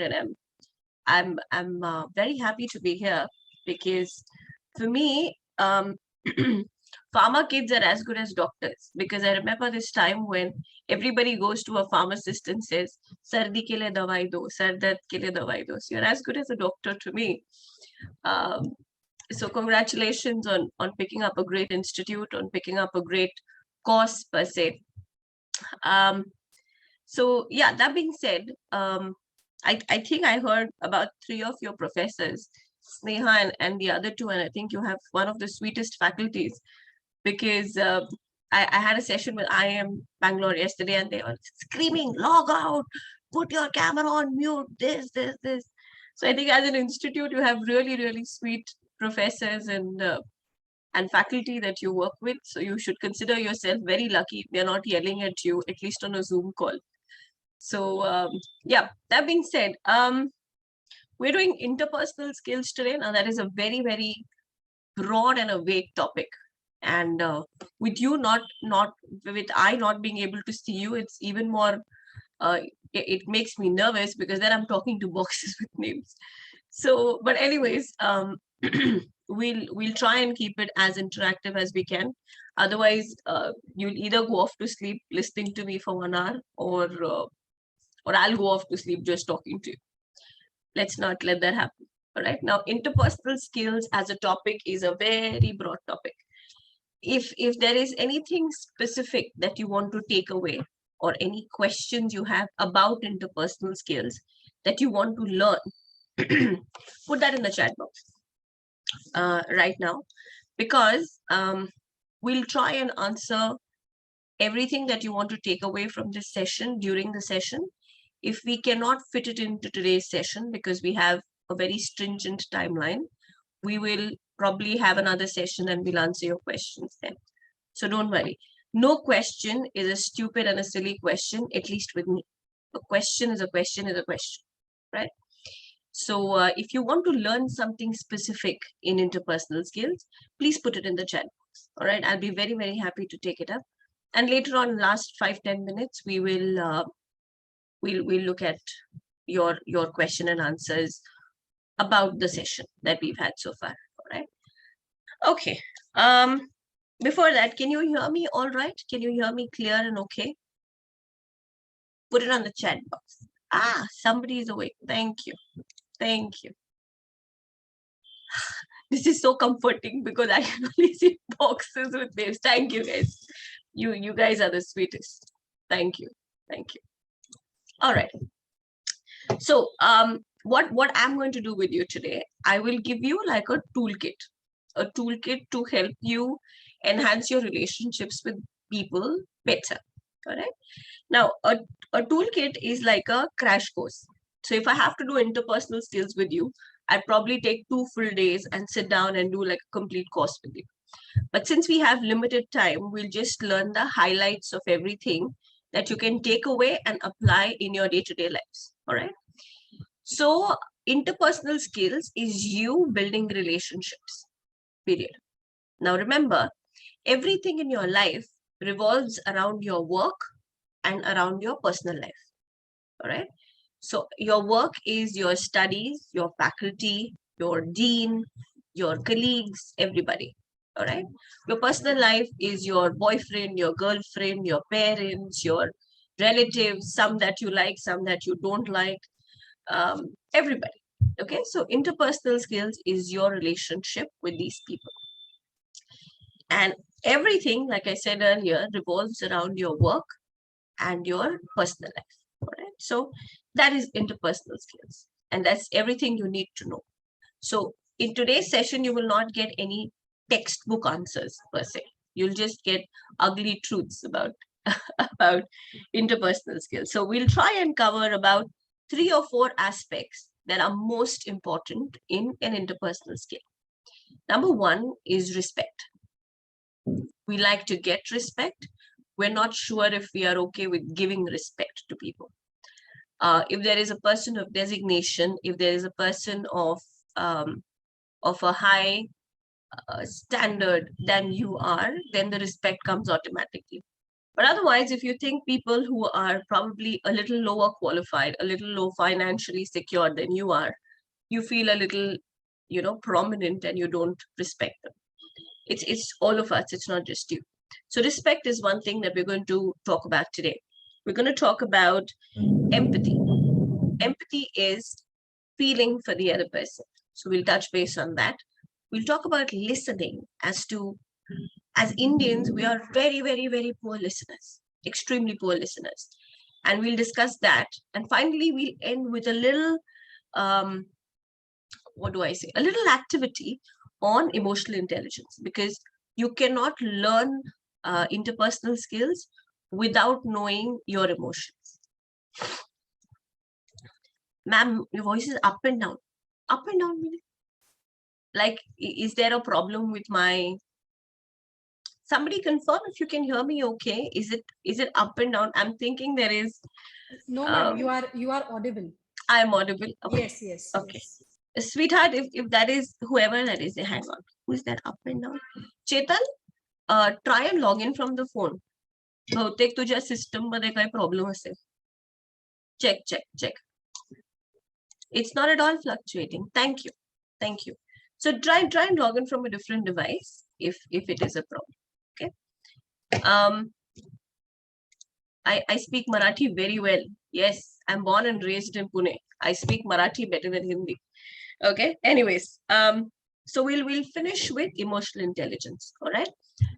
and I'm very happy to be here because for me, pharma kids are as good as doctors, because I remember this time when everybody goes to a pharmacist and says, "Sardi ke liye dawai do, sar dard ke liye dawai do." So you're as good as a doctor to me. Um, so congratulations on picking up a great institute, on picking up a great course per se. Um, so yeah, that being said, I think I heard about 3 of your professors, Sneha and the other 2, and I think you have one of the sweetest faculties, because I had a session with IIM Bangalore yesterday, and they were screaming, "Log out, put your camera on mute, this." So I think as an institute, you have really, really sweet professors and faculty that you work with. So you should consider yourself very lucky if they're not yelling at you, at least on a Zoom call. So yeah, that being said, we're doing interpersonal skills today. Now that is a very, very broad and a vague topic. And with you not with I not being able to see you, it's even more it makes me nervous, because then I'm talking to boxes with names. So, but anyways, we'll try and keep it as interactive as we can. Otherwise, you'll either go off to sleep listening to me for 1 hour, or I'll go off to sleep just talking to you. Let's not let that happen. All right. Now, interpersonal skills as a topic is a very broad topic. If there is anything specific that you want to take away, or any questions you have about interpersonal skills that you want to learn, put that in the chat box right now, because we'll try and answer everything that you want to take away from this session during the session. If we cannot fit it into today's session because we have a very stringent timeline, we will probably have another session and we'll answer your questions then. So don't worry. No question is a stupid and a silly question, at least with me. A question is a question is a question, right? So if you want to learn something specific in interpersonal skills, please put it in the chat box. All right, I'll be very, very happy to take it up. And later on, last 5-10 minutes, we will we'll look at your question and answers about the session that we've had so far. All right. Okay. Before that, can you hear me all right? Can you hear me clear and okay? Put it on the chat box. Ah, somebody is awake. Thank you. Thank you. This is so comforting because I can only see boxes with names. Thank you, guys. You guys are the sweetest. Thank you. Thank you. All right. So what I'm going to do with you today, I will give you like a toolkit to help you enhance your relationships with people better. All right. Now, a toolkit is like a crash course. So if I have to do interpersonal skills with you, I'd probably take 2 full days and sit down and do like a complete course with you. But since we have limited time, we'll just learn the highlights of everything that you can take away and apply in your day-to-day lives. All right. So interpersonal skills is you building relationships, period. Now remember, everything in your life revolves around your work and around your personal life. All right. So your work is your studies, your faculty, your dean, your colleagues, everybody. All right. Your personal life is your boyfriend, your girlfriend, your parents, your relatives, some that you like, some that you don't like, everybody. Okay. So interpersonal skills is your relationship with these people. And everything, like I said earlier, revolves around your work and your personal life. All right. So that is interpersonal skills. And that's everything you need to know. So in today's session, you will not get any textbook answers per se. You'll just get ugly truths about, about interpersonal skills. So we'll try and cover about 3 or 4 aspects that are most important in an interpersonal skill. Number 1 is respect. We like to get respect. We're not sure if we are okay with giving respect to people. If there is a person of designation, if there is a person of a high standard than you are, then the respect comes automatically. But otherwise, if you think people who are probably a little lower qualified, a little low financially secure than you are, you feel a little, prominent and you don't respect them. It's all of us. It's not just you. So respect is one thing that we're going to talk about today. We're going to talk about empathy. Empathy is feeling for the other person. So we'll touch base on that. We'll talk about listening. As Indians, we are very, very, very poor listeners, extremely poor listeners. And we'll discuss that. And finally, we'll end with a little, a little activity on emotional intelligence, because you cannot learn interpersonal skills without knowing your emotions. Ma'am, your voice is up and down. Up and down meaning? Like, is there a problem with my... Somebody confirm if you can hear me okay. Is it up and down? I'm thinking there is... No, ma'am, you are audible. I am audible. Okay. Yes. Okay. Yes. Sweetheart, if that is whoever that is, hang on. Who is that up and down? Chetan, try and log in from the phone. बहुतेक तुझ्या system मध्ये काही problem असेल. Check. It's not at all fluctuating. Thank you. So try and log in from a different device if it is a problem. Okay. I speak Marathi very well. Yes, I'm born and raised in Pune. I speak Marathi better than Hindi. Okay. Anyways, so we'll finish with emotional intelligence. All right.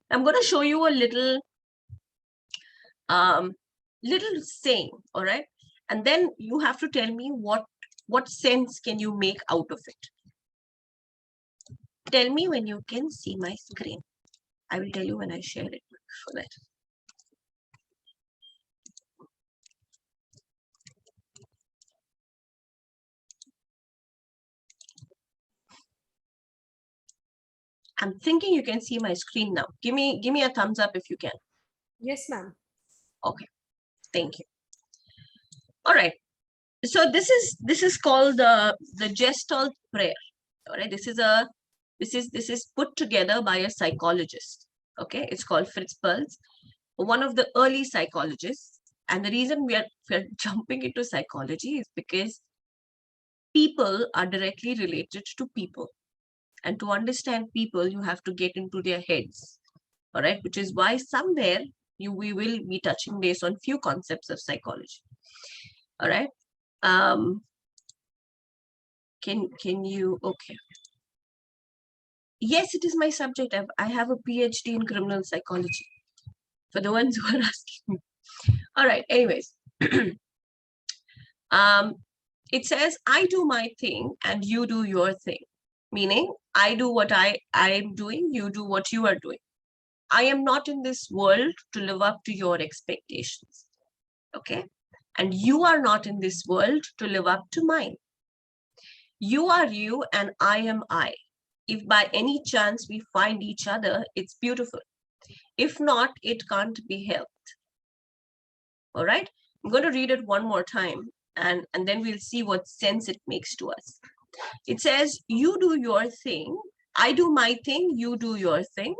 I'm going to show you a little saying. All right. And then you have to tell me what sense can you make out of it. Tell me when you can see my screen. I will tell you when I share it for that. I'm thinking you can see my screen now. Give me a thumbs up if you can. Yes, ma'am. Okay. Thank you. All right. So this is called the Gestalt prayer. All right. This is put together by a psychologist. Okay. It's called Fritz Perls, one of the early psychologists. And the reason we are jumping into psychology is because people are directly related to people. And to understand people, you have to get into their heads. All right. Which is why somewhere we will be touching base on few concepts of psychology. All right. Can you, okay. Yes, it is my subject. I have a PhD in criminal psychology, for the ones who are asking me. All right, anyways. It says, I do my thing and you do your thing. Meaning, I do what I am doing, you do what you are doing. I am not in this world to live up to your expectations. Okay? And you are not in this world to live up to mine. You are you and I am I. If by any chance we find each other, it's beautiful. If not, it can't be helped. All right? I'm going to read it one more time and then we'll see what sense it makes to us. It says, you do your thing, I do my thing, you do your thing.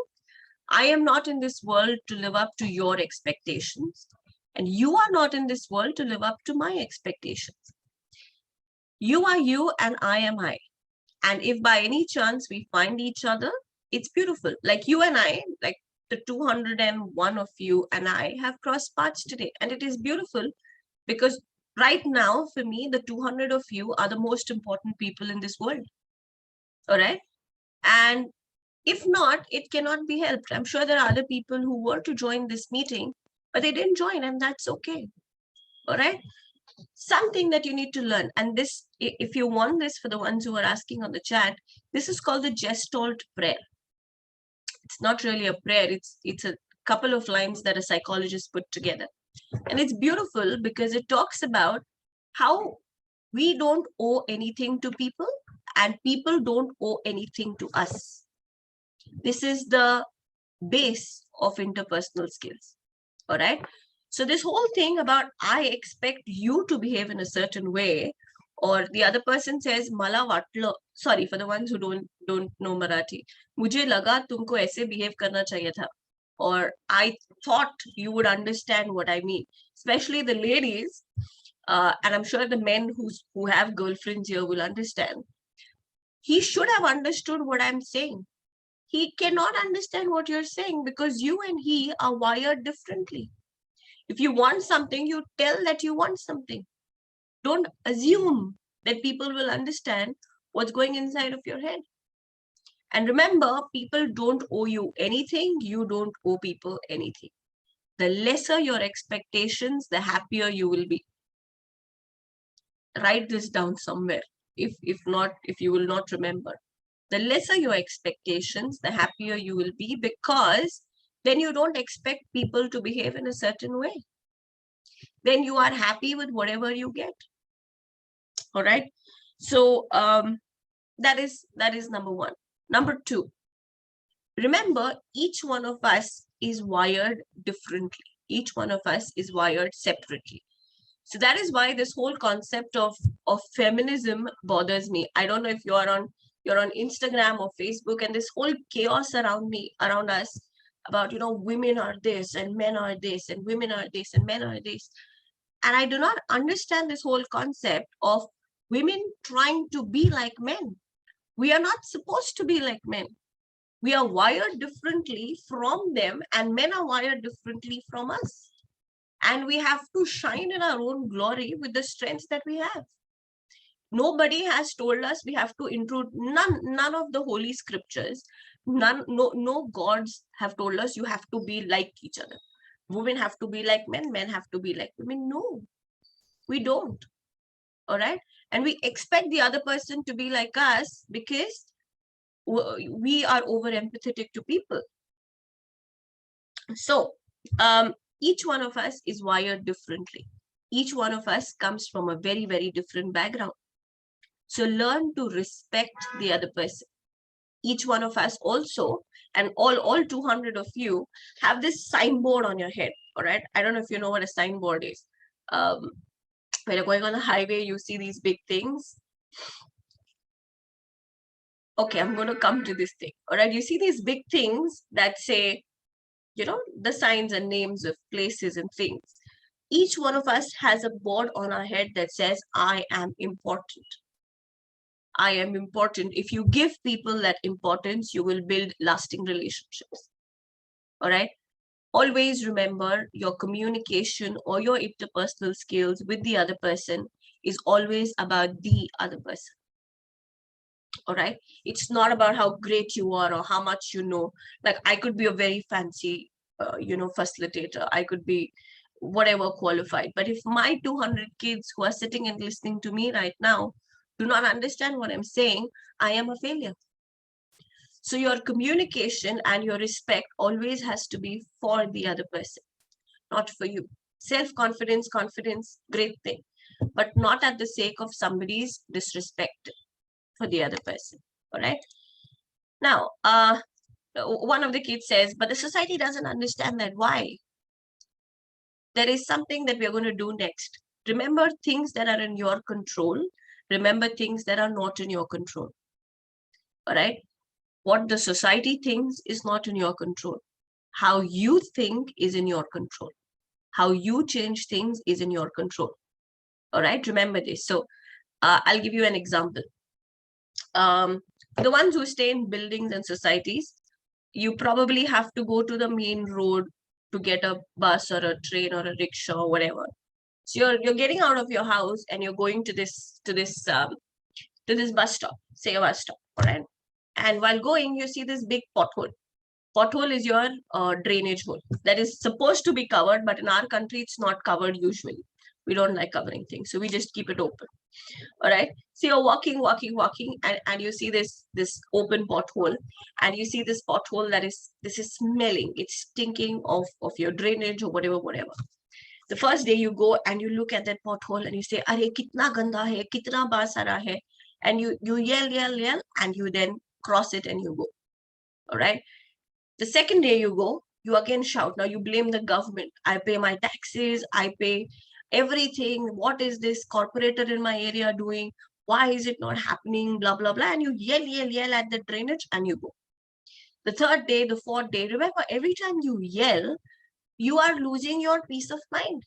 I am not in this world to live up to your expectations, and you are not in this world to live up to my expectations. You are you and I am I. And if by any chance we find each other, it's beautiful. Like you and I, like the 201 of you and I have crossed paths today. And it is beautiful because right now, for me, the 200 of you are the most important people in this world. All right. And if not, it cannot be helped. I'm sure there are other people who were to join this meeting, but they didn't join, and that's okay. All right. Something that you need to learn. And this, if you want this, for the ones who are asking on the chat, this is called the Gestalt prayer. It's not really a prayer. It's a couple of lines that a psychologist put together. And it's beautiful because it talks about how we don't owe anything to people and people don't owe anything to us. This is the base of interpersonal skills. All right. So this whole thing about I expect you to behave in a certain way, or the other person says, Mala vatlo, sorry, for the ones who don't know Marathi, Mujhe laga tumko aise behave karna chahiye tha. or I thought you would understand what I mean, especially the ladies. And I'm sure the men who have girlfriends here will understand. He should have understood what I'm saying. He cannot understand what you're saying because you and he are wired differently. If you want something, you tell that you want something. Don't assume that people will understand what's going inside of your head. And remember, people don't owe you anything. You don't owe people anything. The lesser your expectations, the happier you will be. Write this down somewhere. If not, if you will not remember. The lesser your expectations, the happier you will be, because then you don't expect people to behave in a certain way. Then you are happy with whatever you get. All right. So that is number one. Number two, remember, each one of us is wired differently. Each one of us is wired separately. So that is why this whole concept of feminism bothers me. I don't know if you're on Instagram or Facebook, and this whole chaos around us about, women are this and men are this and women are this and men are this. And I do not understand this whole concept of women trying to be like men. We are not supposed to be like men. We are wired differently from them, and men are wired differently from us. And we have to shine in our own glory with the strengths that we have. Nobody has told us we have to intrude. None of the holy scriptures, no gods have told us you have to be like each other. Women have to be like men have to be like women. No, we don't. All right. And we expect the other person to be like us because we are over empathetic to people. So each one of us is wired differently. Each one of us comes from a very, very different background. So learn to respect the other person. Each one of us also, and all 200 of you, have this signboard on your head. All right. I don't know if you know what a signboard is. When you're going on the highway, you see these big things. Okay, I'm going to come to this thing. All right. You see these big things that say, the signs and names of places and things. Each one of us has a board on our head that says, I am important. I am important. If you give people that importance, you will build lasting relationships. All right. Always remember, your communication or your interpersonal skills with the other person is always about the other person. All right. It's not about how great you are or how much you know. Like, I could be a very fancy, facilitator. I could be whatever qualified. But if my 200 kids who are sitting and listening to me right now do not understand what I'm saying, I am a failure. So your communication and your respect always has to be for the other person, not for you. Self-confidence, confidence, great thing, but not at the sake of somebody's disrespect for the other person. All right. Now, one of the kids says, but the society doesn't understand that. Why? There is something that we are going to do next. Remember things that are in your control. Remember things that are not in your control. All right. What the society thinks is not in your control. How you think is in your control. How you change things is in your control. All right. Remember this. So I'll give you an example. The ones who stay in buildings and societies, you probably have to go to the main road to get a bus or a train or a rickshaw or whatever. So you're getting out of your house and you're going to this bus stop, say a bus stop, all right? And while going, you see this big pothole. Pothole is your drainage hole that is supposed to be covered, but in our country, it's not covered usually. We don't like covering things, so we just keep it open. All right. So you're walking, and you see this open pothole, and you see this pothole that is smelling. It's stinking of your drainage or whatever. The first day you go and you look at that pothole and you say, "Arey, kitna ganda hai, kitna baas aa raha hai," and you yell, and you then cross it and you go. All right. The second day you go, you again shout. Now you blame the government. I pay my taxes. I pay everything. What is this corporator in my area doing? Why is it not happening? Blah, blah, blah. And you yell at the drainage and you go. The third day, the fourth day. Remember, every time you yell, you are losing your peace of mind.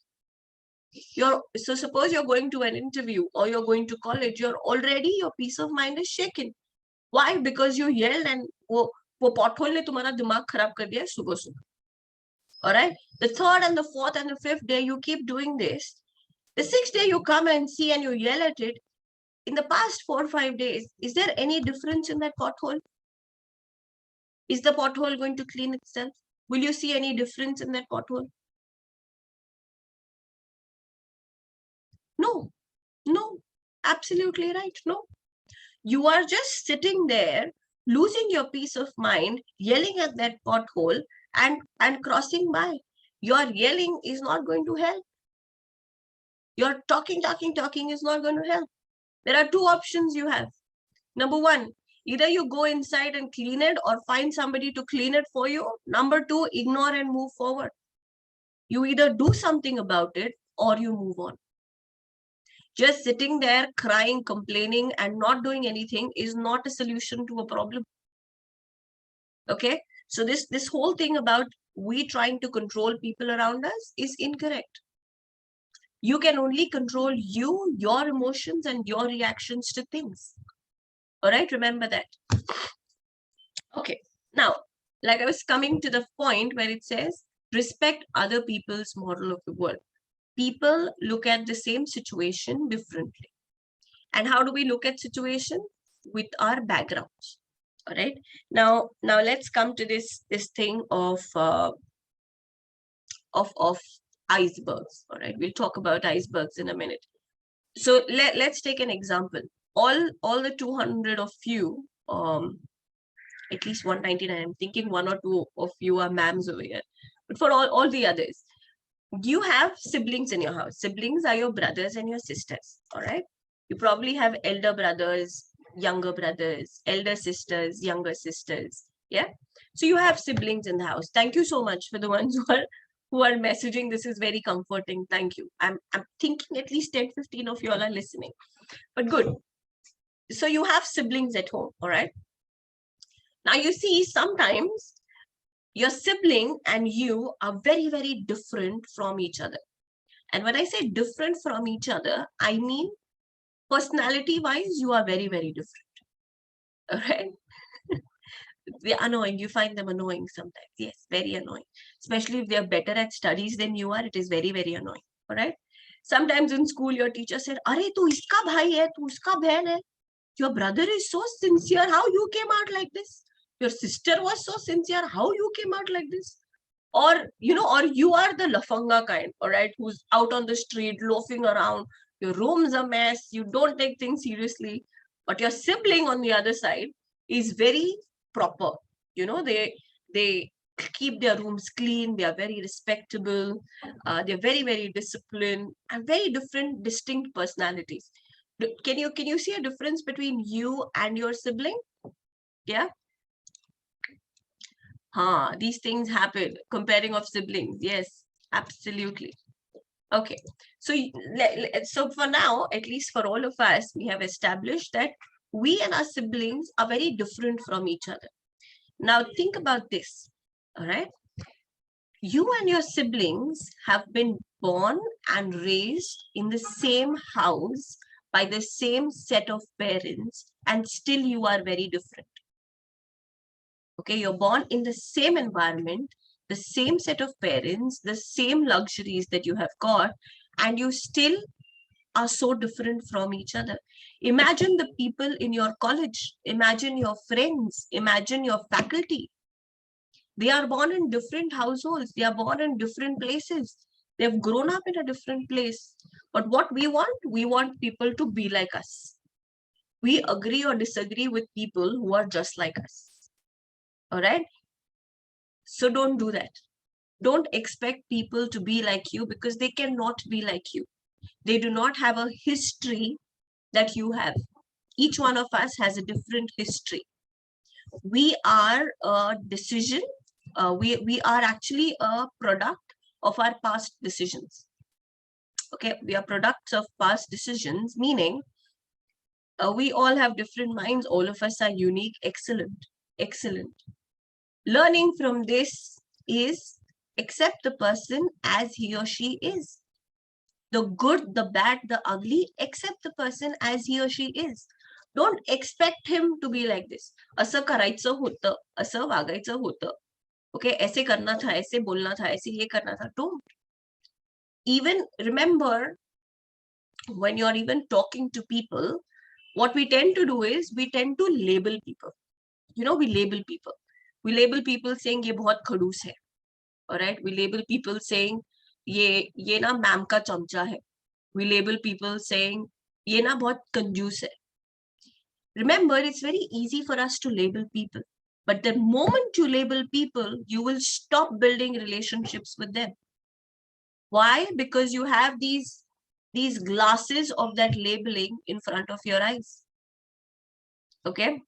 So suppose you're going to an interview or you're going to college, your peace of mind is shaken. Why? Because you yelled and वो pothole ने तुम्हारा दिमाग खराब कर दिया सुबह सुबह. All right. The third and the fourth and the fifth day, you keep doing this. The sixth day, you come and see and you yell at it. In the past 4 or 5 days, is there any difference in that pothole? Is the pothole going to clean itself? Will you see any difference in that pothole? No, no, absolutely right. No, you are just sitting there, losing your peace of mind, yelling at that pothole and crossing by. Your yelling is not going to help. Your talking is not going to help. There are two options you have. Number one, either you go inside and clean it or find somebody to clean it for you. Number two, ignore and move forward. You either do something about it or you move on. Just sitting there crying, complaining and not doing anything is not a solution to a problem. Okay, so this whole thing about we trying to control people around us is incorrect. You can only control you, your emotions and your reactions to things. All right, remember that. Okay, now, like I was coming to the point where it says, respect other people's model of the world. People look at the same situation differently. And how do we look at situation? With our backgrounds. All right. Now let's come to this thing of icebergs. All right. We'll talk about icebergs in a minute. So let's take an example. All the 200 of you, at least 199. I'm thinking one or two of you are ma'ams over here. But for all the others, you have siblings in your house. Siblings are your brothers and your sisters. All right. You probably have elder brothers, younger brothers, elder sisters, younger sisters. Yeah. So you have siblings in the house. Thank you so much for the ones who are messaging. This is very comforting. Thank you. I'm thinking at least 10, 15 of you all are listening. But good. So you have siblings at home. All right. Now you see, sometimes your sibling and you are very, very different from each other. And when I say different from each other, I mean personality-wise, you are very, very different. All right? They're annoying. You find them annoying sometimes. Yes, very annoying. Especially if they're better at studies than you are, it is very, very annoying. All right? Sometimes in school, your teacher said, "Arey, tu iska bhai hai, tu uska behan hai. Your brother is so sincere. How you came out like this? Your sister was so sincere. How you came out like this?" Or, or you are the lafanga kind, all right, who's out on the street, loafing around. Your room's a mess. You don't take things seriously. But your sibling on the other side is very proper. They keep their rooms clean. They are very respectable. They're very, very disciplined and very different, distinct personalities. Can you see a difference between you and your sibling? Yeah. These things happen. Comparing of siblings. Yes, absolutely. Okay. So for now, at least for all of us, we have established that we and our siblings are very different from each other. Now think about this. All right. You and your siblings have been born and raised in the same house by the same set of parents, and still you are very different. Okay, you're born in the same environment, the same set of parents, the same luxuries that you have got, and you still are so different from each other. Imagine the people in your college, imagine your friends, imagine your faculty. They are born in different households, they are born in different places, they've grown up in a different place. But what we want people to be like us. We agree or disagree with people who are just like us. All right. So don't do that. Don't expect people to be like you, because they cannot be like you. They do not have a history that you have. Each one of us has a different history. We are a decision. We are actually a product of our past decisions. Okay, we are products of past decisions, meaning we all have different minds. All of us are unique. Excellent. Learning from this is accept the person as he or she is. The good, the bad, the ugly, accept the person as he or she is. Don't expect him to be like this. असं करायचं होतं, असं वागायचं होतं. Okay, ऐसे करना था, ऐसे बोलना था, ऐसे ये करना था. Don't. Even remember, when you're even talking to people, what we tend to do is we tend to label people. You know, we label people. We label people saying ये बहुत खड़ूस है. All right, we label people saying ये ना ma'am का चमचा है. We label people saying ये ना बहुत कंजूस है. Remember, it's very easy for us to label people, but the moment you label people, you will stop building relationships with them. Why? Because you have these glasses of that labeling in front of your eyes. Okay,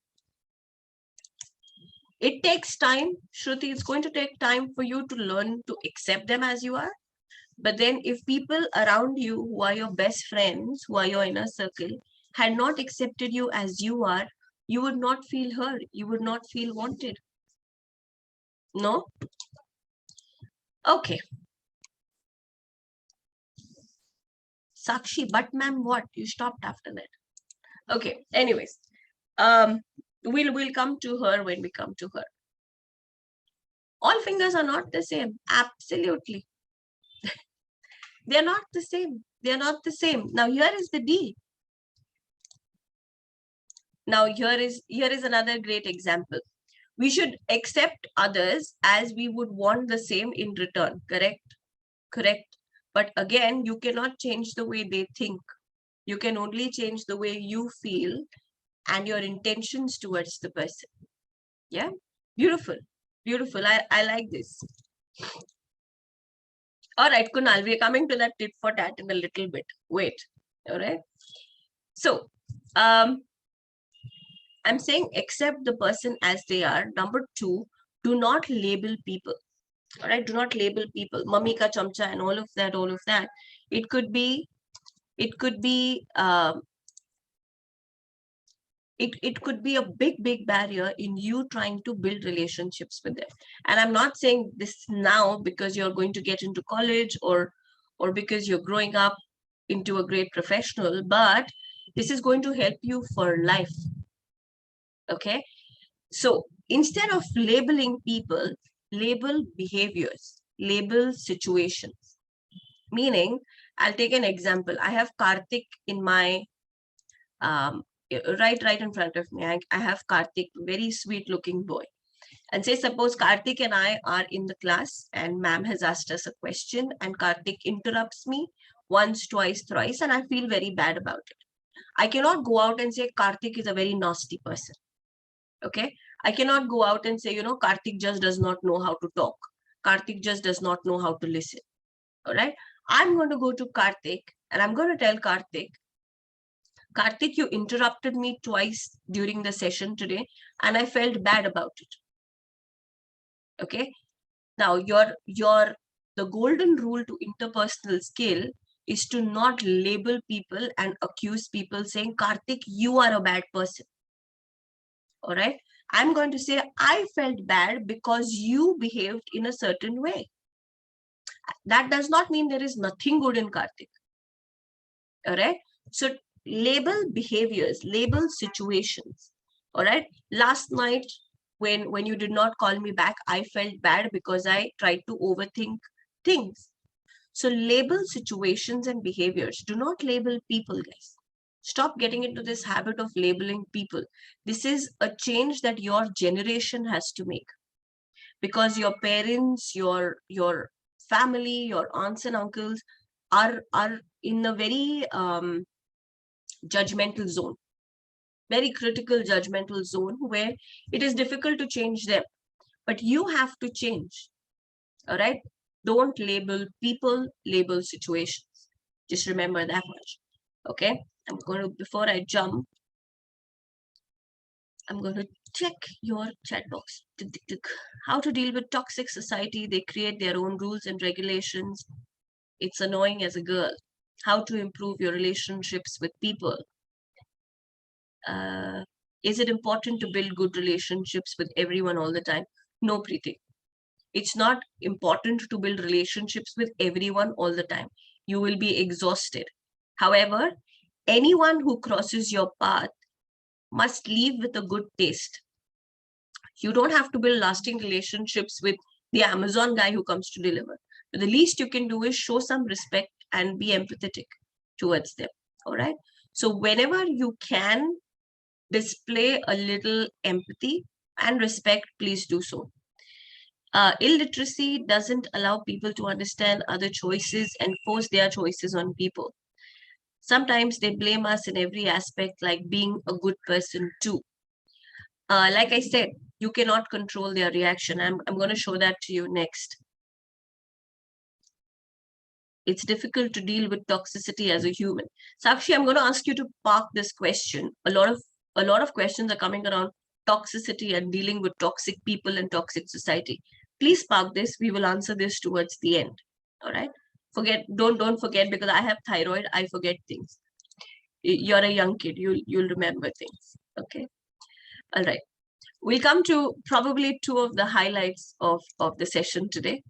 it takes time, Shruti. It's going to take time for you to learn to accept them as you are. But then if people around you who are your best friends, who are your inner circle, had not accepted you as you are, you would not feel heard. You would not feel wanted. No? Okay. Sakshi, but ma'am, what? You stopped after that. Okay. Anyways, we'll come to her when we come to her. All fingers are not the same. Absolutely. They're not the same. They're not the same. Now here is the deal. Now here is another great example. We should accept others as we would want the same in return. Correct? Correct. But again, you cannot change the way they think. You can only change the way you feel and your intentions towards the person. Yeah, beautiful, beautiful. I like this. All right, Kunal, we're coming to that tit for tat in a little bit. Wait. All right. So I'm saying accept the person as they are. Number 2, do not label people. All right, do not label people. Mummy ka chamcha and all of that. It could be it could be a big barrier in you trying to build relationships with them. And I'm not saying this now because you're going to get into college or because you're growing up into a great professional, but this is going to help you for life. Okay, so instead of labeling people, label behaviors, label situations. Meaning, I'll take an example. I have Karthik in my right in front of me. I have Karthik, very sweet looking boy. And say suppose Karthik and I are in the class and ma'am has asked us a question and Karthik interrupts me once, twice, thrice, and I feel very bad about it. I cannot go out and say Karthik is a very nasty person. Okay, I cannot go out and say, you know, Karthik just does not know how to talk. Karthik just does not know how to listen. All right, I'm going to go to Karthik and I'm going to tell Karthik, Karthik, you interrupted me twice during the session today and I felt bad about it. Okay, now the golden rule to interpersonal skill is to not label people and accuse people saying, Karthik, you are a bad person. All right, I'm going to say, I felt bad because you behaved in a certain way. That does not mean there is nothing good in Karthik. All right, so label behaviors, label situations. All right, last night when you did not call me back, I felt bad because I tried to overthink things. So label situations and behaviors. Do not label people, guys. Stop getting into this habit of labeling people. This is a change that your generation has to make, because your parents, your family, your aunts and uncles are in a very judgmental zone, very critical judgmental zone, where it is difficult to change them. But you have to change. All right, don't label people, label situations. Just remember that much. Okay, I'm going to, before I jump, I'm going to check your chat box. How to deal with toxic society. They create their own rules and regulations. It's annoying as a girl. How to improve your relationships with people. Is it important to build good relationships with everyone all the time? No, Preeti. It's not important to build relationships with everyone all the time. You will be exhausted. However, anyone who crosses your path must leave with a good taste. You don't have to build lasting relationships with the Amazon guy who comes to deliver. But the least you can do is show some respect and be empathetic towards them. All right. So whenever you can display a little empathy and respect, please do so. Illiteracy doesn't allow people to understand other choices and force their choices on people. Sometimes they blame us in every aspect, like being a good person too. Like I said, you cannot control their reaction. I'm going to show that to you next. It's difficult to deal with toxicity as a human. Sakshi, I'm going to ask you to park this question. A lot of questions are coming around toxicity and dealing with toxic people and toxic society. Please park this. We will answer this towards the end. All right. Don't forget, because I have thyroid. I forget things. You're a young kid. You'll remember things. Okay. All right. We'll come to probably two of the highlights of the session today.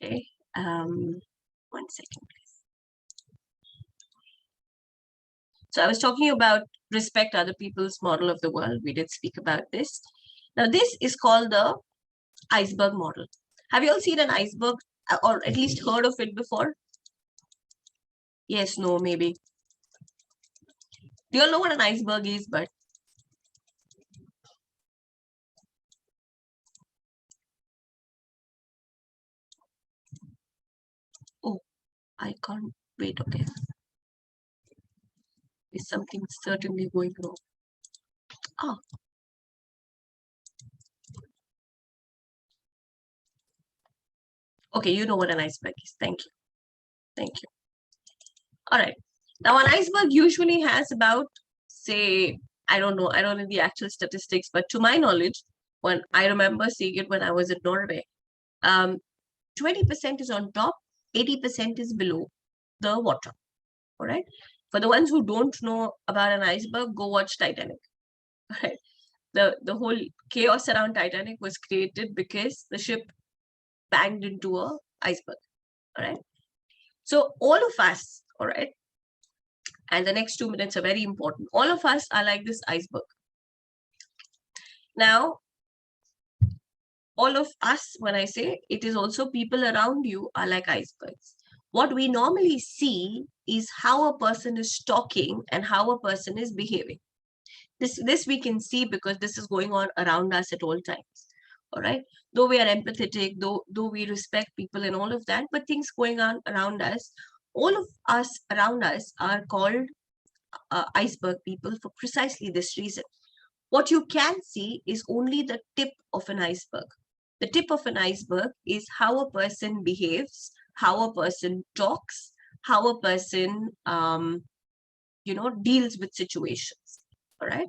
Okay. 1 second, please. So I was talking about respect other people's model of the world. We did speak about this. Now, this is called the iceberg model. Have you all seen an iceberg, or at least heard of it before? Yes, no, maybe. Do you all know what an iceberg is? But oh, I can't wait. Okay, is something certainly going wrong? Ah, okay, you know what an iceberg is. Thank you. Thank you. All right. Now, an iceberg usually has about, say, I don't know the actual statistics, but to my knowledge, when I remember seeing it when I was in Norway, 20% is on top, 80% is below the water. All right. For the ones who don't know about an iceberg, go watch Titanic. All right. The whole chaos around Titanic was created because the ship banged into a iceberg. All right. So all of us, all right, and the next 2 minutes are very important. All of us are like this iceberg. Now, all of us, when I say, it is also people around you are like icebergs. What we normally see is how a person is talking and how a person is behaving. This we can see because this is going on around us at all times. All right. Though we are empathetic, though we respect people and all of that, but things going on around us, all of us around us are called iceberg people for precisely this reason. What you can see is only the tip of an iceberg. The tip of an iceberg is how a person behaves, how a person talks, how a person, deals with situations. All right.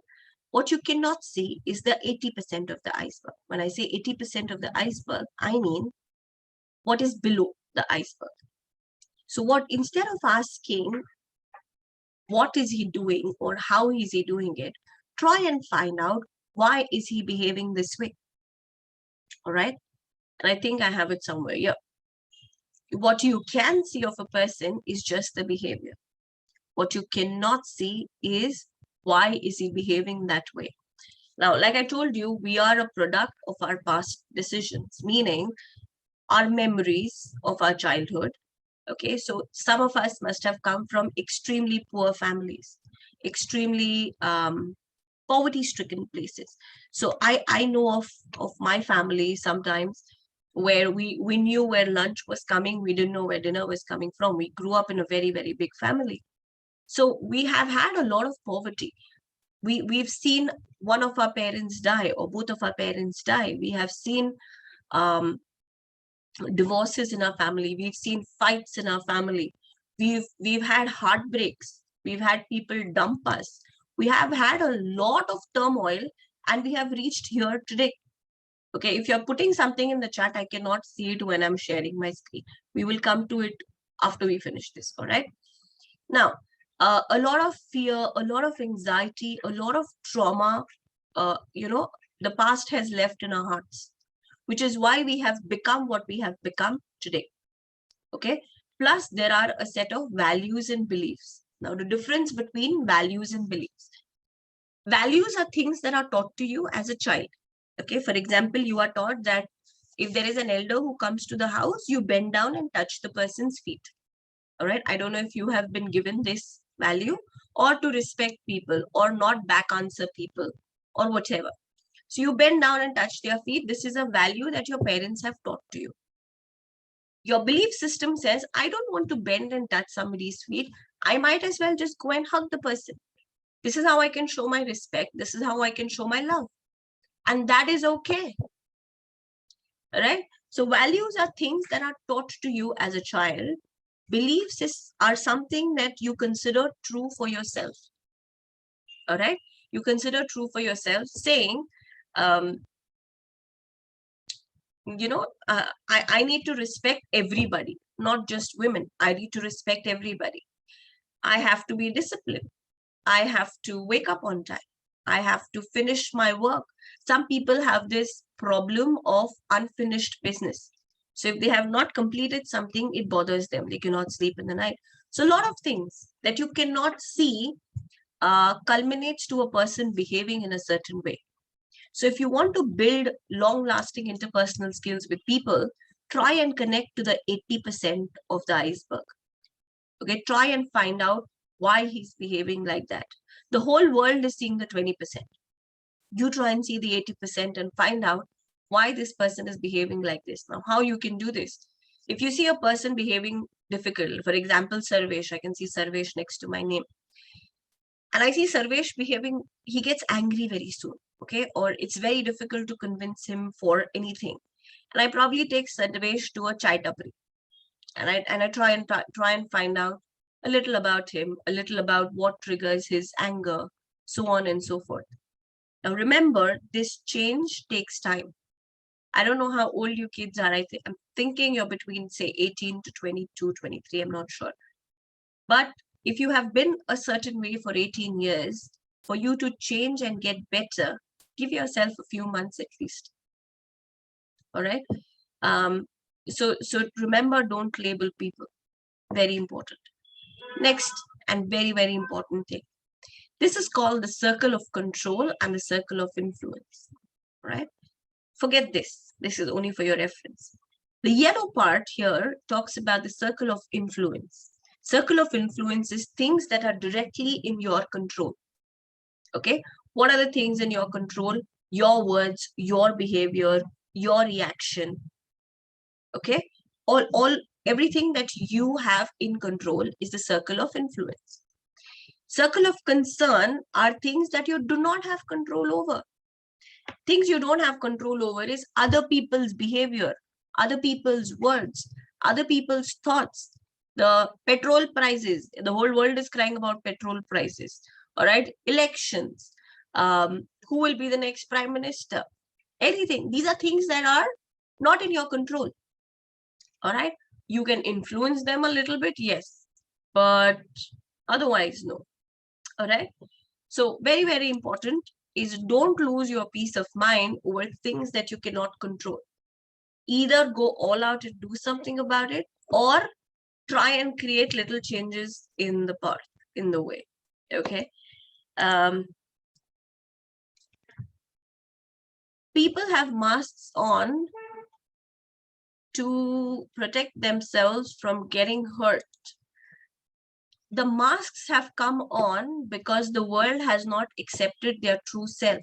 What you cannot see is the 80% of the iceberg. When I say 80% of the iceberg, I mean what is below the iceberg. So instead of asking what is he doing or how is he doing it, try and find out why is he behaving this way. All right. And I think I have it somewhere. Yeah. What you can see of a person is just the behavior. What you cannot see is why is he behaving that way. Now, like I told you, we are a product of our past decisions, meaning our memories of our childhood. Okay, so some of us must have come from extremely poor families, extremely poverty-stricken places. So I know of my family sometimes where we knew where lunch was coming, we didn't know where dinner was coming from. We grew up in a very, very big family. So we have had a lot of poverty. We've seen one of our parents die or both of our parents die. We have seen divorces in our family. We've seen fights in our family. We've had heartbreaks. We've had people dump us. We have had a lot of turmoil and we have reached here today. Okay, if you're putting something in the chat, I cannot see it when I'm sharing my screen. We will come to it after we finish this, all right? Now, a lot of fear, a lot of anxiety, a lot of trauma, The past has left in our hearts, which is why we have become what we have become today. Okay. Plus, there are a set of values and beliefs. Now, the difference between values and beliefs. Values are things that are taught to you as a child. Okay. For example, you are taught that if there is an elder who comes to the house, you bend down and touch the person's feet. All right. I don't know if you have been given this value, or to respect people, or not back answer people, or whatever. So you bend down and touch their feet. This is a value that your parents have taught to you. Your belief system says, I don't want to bend and touch somebody's feet. I might as well just go and hug the person. This is how I can show my respect. This is how I can show my love. And that is okay. All right. So values are things that are taught to you as a child. Beliefs are something that you consider true for yourself. All right. You consider true for yourself, saying, I need to respect everybody, not just women. I need to respect everybody. I have to be disciplined. I have to wake up on time. I have to finish my work. Some people have this problem of unfinished business. So if they have not completed something, it bothers them. They cannot sleep in the night. So a lot of things that you cannot see culminates to a person behaving in a certain way. So if you want to build long-lasting interpersonal skills with people, try and connect to the 80% of the iceberg. Okay, try and find out why he's behaving like that. The whole world is seeing the 20%. You try and see the 80% and find out why this person is behaving like this. Now, how you can do this? If you see a person behaving difficult, for example, Sarvesh, I can see Sarvesh next to my name. And I see Sarvesh behaving, he gets angry very soon, okay? Or it's very difficult to convince him for anything. And I probably take Sarvesh to a chai tapri. And I try and find out a little about him, a little about what triggers his anger, so on and so forth. Now remember, this change takes time. I don't know how old you kids are. I'm thinking you're between, say, 18 to 22, 23. I'm not sure. But if you have been a certain way for 18 years, for you to change and get better, give yourself a few months at least. All right. So remember, don't label people. Very important. Next, and very, very important thing. This is called the circle of control and the circle of influence. Right? Forget this. This is only for your reference. The yellow part here talks about the circle of influence. Circle of influence is things that are directly in your control. Okay. What are the things in your control? Your words, your behavior, your reaction. Okay. Everything that you have in control is the circle of influence. Circle of concern are things that you do not have control over. Things you don't have control over is other people's behavior, other people's words, other people's thoughts, the petrol prices. The whole world is crying about petrol prices. All right. Elections. Who will be the next prime minister? Anything. These are things that are not in your control. All right. You can influence them a little bit, yes, but otherwise, no. All right. So very, very important is don't lose your peace of mind over things that you cannot control. Either go all out and do something about it, or try and create little changes in the path, in the way. Okay. People have masks on to protect themselves from getting hurt. The masks have come on because the world has not accepted their true self.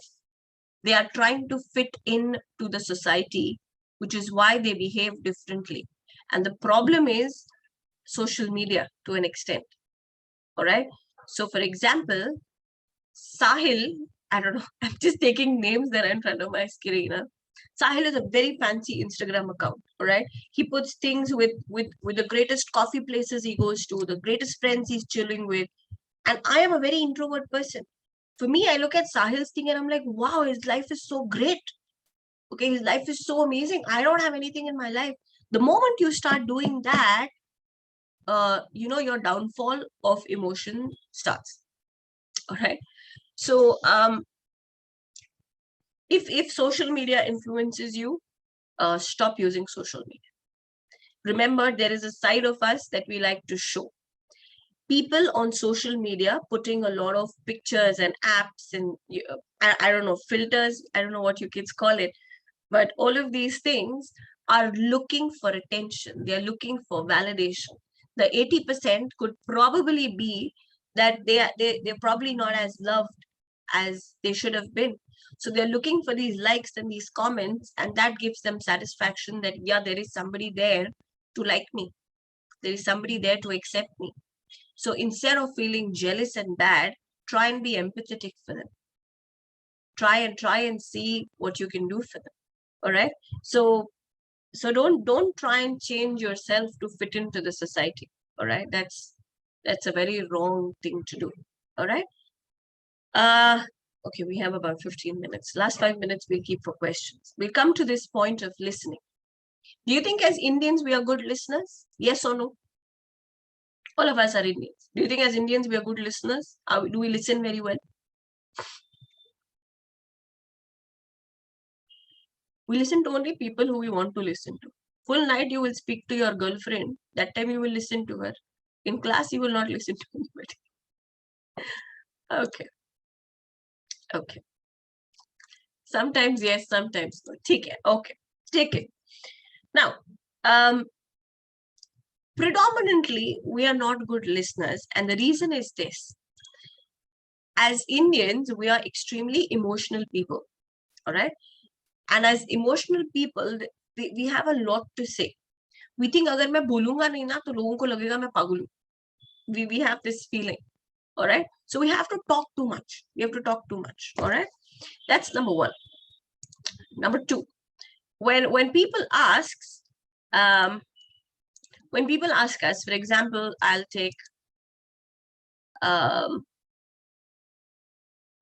They are trying to fit in to the society, which is why they behave differently. And the problem is social media to an extent. All right. So for example, Sahil, I don't know, I'm just taking names that are in front of my screen. Sahil is a very fancy Instagram account. All right. He puts things with the greatest coffee places he goes to, the greatest friends he's chilling with. And I am a very introvert person. For me, I look at Sahil's thing and I'm like, wow, his life is so great. Okay, his life is so amazing. I don't have anything in my life. The moment you start doing that, your downfall of emotion starts. All right. So if social media influences you, stop using social media. Remember, there is a side of us that we like to show. People on social media putting a lot of pictures and apps and I don't know, filters, I don't know what you kids call it, but all of these things are looking for attention. They're looking for validation. The 80% could probably be that they're probably not as loved as they should have been. So they're looking for these likes and these comments, and that gives them satisfaction that, yeah, there is somebody there to like me. There is somebody there to accept me. So instead of feeling jealous and bad, try and be empathetic for them. Try and see what you can do for them. All right. So don't try and change yourself to fit into the society. All right. That's a very wrong thing to do. All right. Okay, we have about 15 minutes. Last 5 minutes we'll keep for questions. We'll come to this point of listening. Do you think as Indians we are good listeners? Yes or no? All of us are Indians. Do you think as Indians we are good listeners? Do we listen very well? We listen to only people who we want to listen to. Full night you will speak to your girlfriend. That time you will listen to her. In class you will not listen to anybody. Okay. Okay. Sometimes yes, sometimes no. Take it. Okay. Take it. Now, predominantly, we are not good listeners. And the reason is this. As Indians, we are extremely emotional people. All right. And as emotional people, we have a lot to say. We think अगर मैं बोलूंगा नहीं ना तो लोगों को लगेगा मैं पागल हूँ. We have this feeling. All right. So we have to talk too much. We have to talk too much. All right. That's number one. Number two, when people ask us, for example, I'll take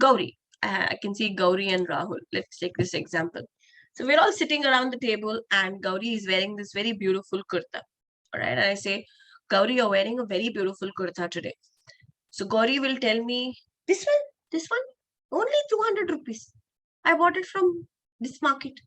Gauri. I can see Gauri and Rahul. Let's take this example. So we're all sitting around the table and Gauri is wearing this very beautiful kurta. All right. And I say, Gauri, you're wearing a very beautiful kurta today. So Gauri will tell me, this one, only 200 rupees. I bought it from this market.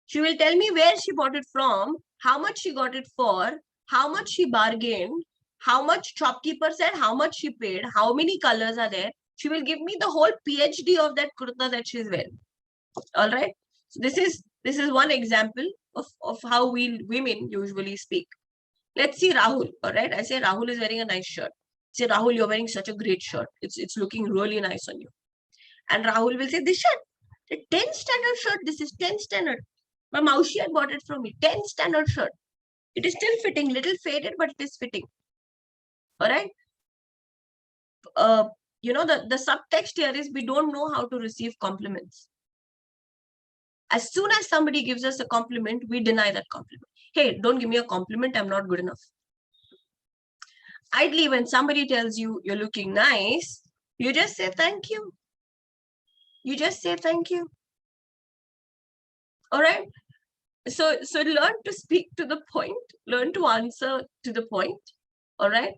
She will tell me where she bought it from, how much she got it for, how much she bargained, how much shopkeeper said, how much she paid, how many colors are there. She will give me the whole PhD of that kurta that she's wearing. All right. So this is one example of how we women usually speak. Let's see Rahul. All right. I say Rahul is wearing a nice shirt. Say, Rahul, you're wearing such a great shirt. It's looking really nice on you. And Rahul will say, this shirt, the 10 standard shirt, this is 10 standard. My Maushi had bought it from me. 10 standard shirt. It is still fitting, little faded, but it is fitting. All right. The subtext here is we don't know how to receive compliments. As soon as somebody gives us a compliment, we deny that compliment. Hey, don't give me a compliment. I'm not good enough. Idly, when somebody tells you you're looking nice, you just say thank you. You just say thank you. All right. So learn to speak to the point, learn to answer to the point. All right.